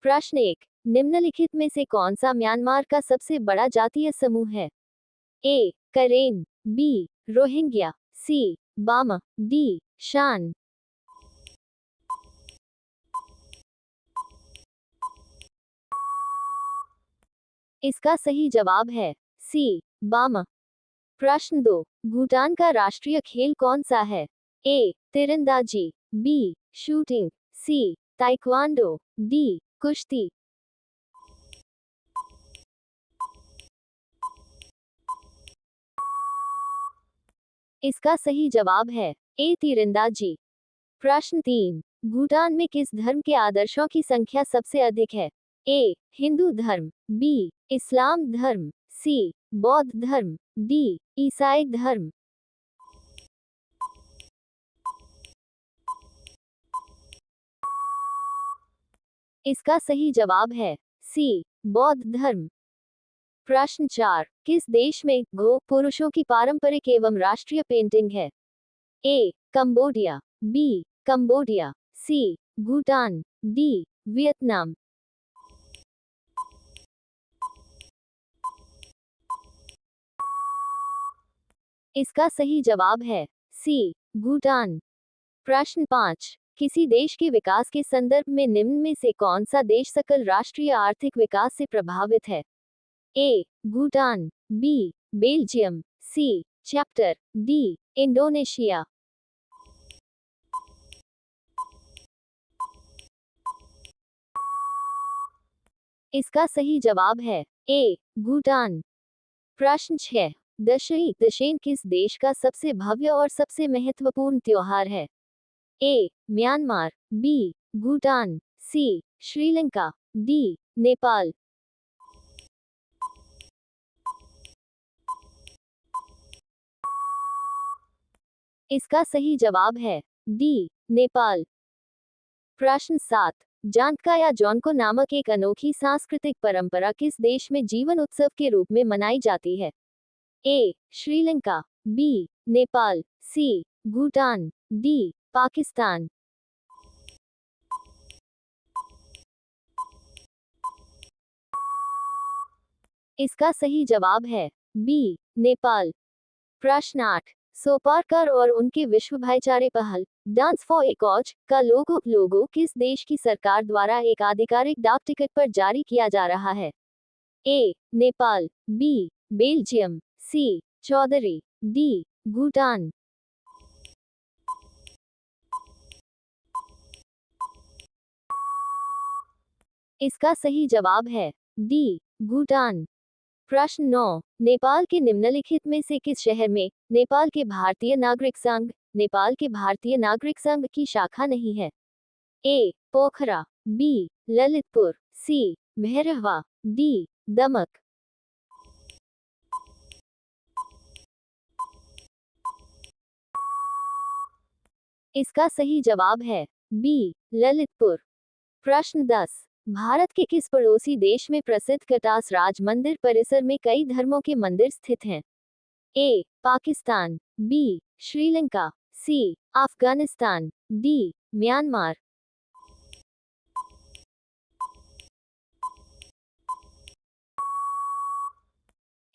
प्रश्न 1, निम्नलिखित में से कौन सा म्यांमार का सबसे बड़ा जातीय समूह है? ए. करेन, बी. रोहिंग्या, सी. बामा, डी. शान। इसका सही जवाब है सी. बामा। प्रश्न 2, भूटान का राष्ट्रीय खेल कौन सा है? ए. तीरंदाजी, B. Shooting, C. Taekwondo, D. कुश्ती। इसका सही जवाब है ए. तीरंदाजी। प्रश्न 3, भूटान में किस धर्म के आदर्शों की संख्या सबसे अधिक है? ए. हिंदू धर्म, बी. इस्लाम धर्म, सी. बौद्ध धर्म, डी. ईसाई धर्म। इसका सही जवाब है सी. बौद्ध धर्म। प्रश्न 4, किस देश में गो पुरुषों की पारंपरिक एवं राष्ट्रीय पेंटिंग है? A. Cambodia, B. Cambodia, C. Bhutan, D. Vietnam. इसका सही जवाब है सी. भूटान। प्रश्न 5, किसी देश के विकास के संदर्भ में निम्न में से कौन सा देश सकल राष्ट्रीय आर्थिक विकास से प्रभावित है? A. Bhutan, B. Belgium, C. Chapter, D. Indonesia. इसका सही जवाब है ए. भूटान। प्रश्न 6, दशई दशैन किस देश का सबसे भव्य और सबसे महत्वपूर्ण त्योहार है? A. Myanmar, B. Bhutan, C. Sri Lanka, D. Nepal. इसका सही जवाब है डी. नेपाल। प्रश्न 7, जानका या जौनको नामक एक अनोखी सांस्कृतिक परंपरा किस देश में जीवन उत्सव के रूप में मनाई जाती है? ए. श्रीलंका, बी. नेपाल, सी. भूटान, डी. पाकिस्तान। इसका सही जवाब है बी. नेपाल। प्रश्न 8, सोपारकर और उनके विश्व भाईचारे पहल डांस फॉर ए कॉज का लोगो किस देश की सरकार द्वारा एक आधिकारिक डाक टिकट पर जारी किया जा रहा है? ए. नेपाल, बी. बेल्जियम, सी. चौधरी, डी. भूटान। इसका सही जवाब है डी. भूटान। प्रश्न 9, नेपाल के निम्नलिखित में से किस शहर में नेपाल के भारतीय नागरिक संघ की शाखा नहीं है? ए. पोखरा, बी. ललितपुर, सी. मेहरवा, डी. दमक। इसका सही जवाब है बी. ललितपुर। प्रश्न 10, भारत के किस पड़ोसी देश में प्रसिद्ध कटास राज मंदिर परिसर में कई धर्मों के मंदिर स्थित हैं? ए. पाकिस्तान, बी. श्रीलंका, सी. अफगानिस्तान, डी. म्यांमार।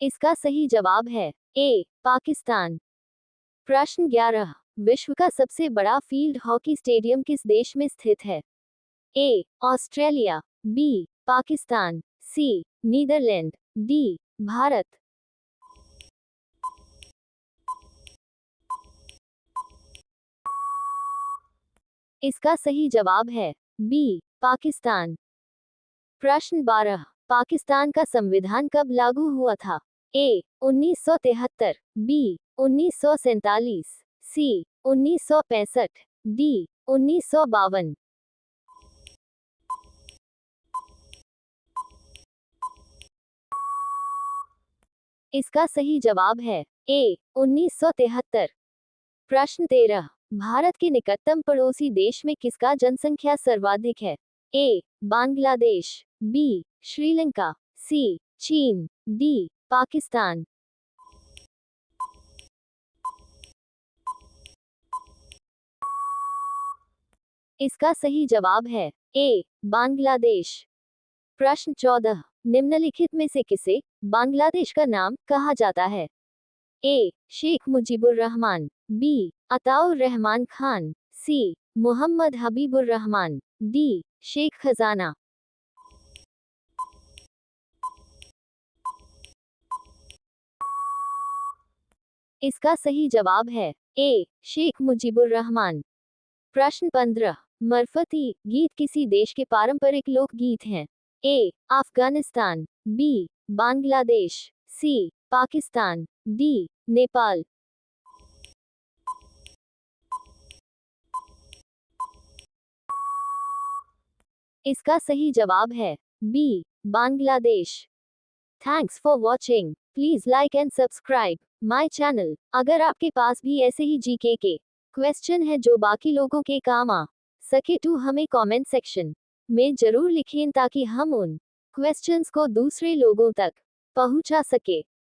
इसका सही जवाब है ए. पाकिस्तान। प्रश्न 11, विश्व का सबसे बड़ा फील्ड हॉकी स्टेडियम किस देश में स्थित है? A. Australia, B. Pakistan, C. Netherland, D. Bharat. इसका सही जवाब है बी. पाकिस्तान। प्रश्न 12, पाकिस्तान का संविधान कब लागू हुआ था? ए. 1973, बी. 1947, सी. 1965, डी. 1952। इसका सही जवाब है ए. 1973। प्रश्न 13, भारत के निकटतम पड़ोसी देश में किसका जनसंख्या सर्वाधिक है? ए. बांग्लादेश, बी. श्रीलंका, सी. चीन, डी. पाकिस्तान। इसका सही जवाब है ए. बांग्लादेश। प्रश्न 14, निम्नलिखित में से किसे बांग्लादेश का नाम कहा जाता है? ए. शेख मुजीबुर रहमान, बी. अताउर रहमान खान, सी. मोहम्मद हबीबुर रहमान, डी. शेख खजाना। इसका सही जवाब है ए. शेख मुजीबुर रहमान। प्रश्न 15, मरफती गीत किसी देश के पारंपरिक लोकगीत हैं? A. Afghanistan, B. Bangladesh, C. Pakistan, D. Nepal. इसका सही जवाब है B. Bangladesh. Thanks for watching. Please like and subscribe my channel. अगर आपके पास भी ऐसे ही जीके के क्वेश्चन है जो बाकी लोगों के काम आ सके तो हमें कमेंट सेक्शन में जरूर लिखें ताकि हम उन क्वेश्चंस को दूसरे लोगों तक पहुंचा सके।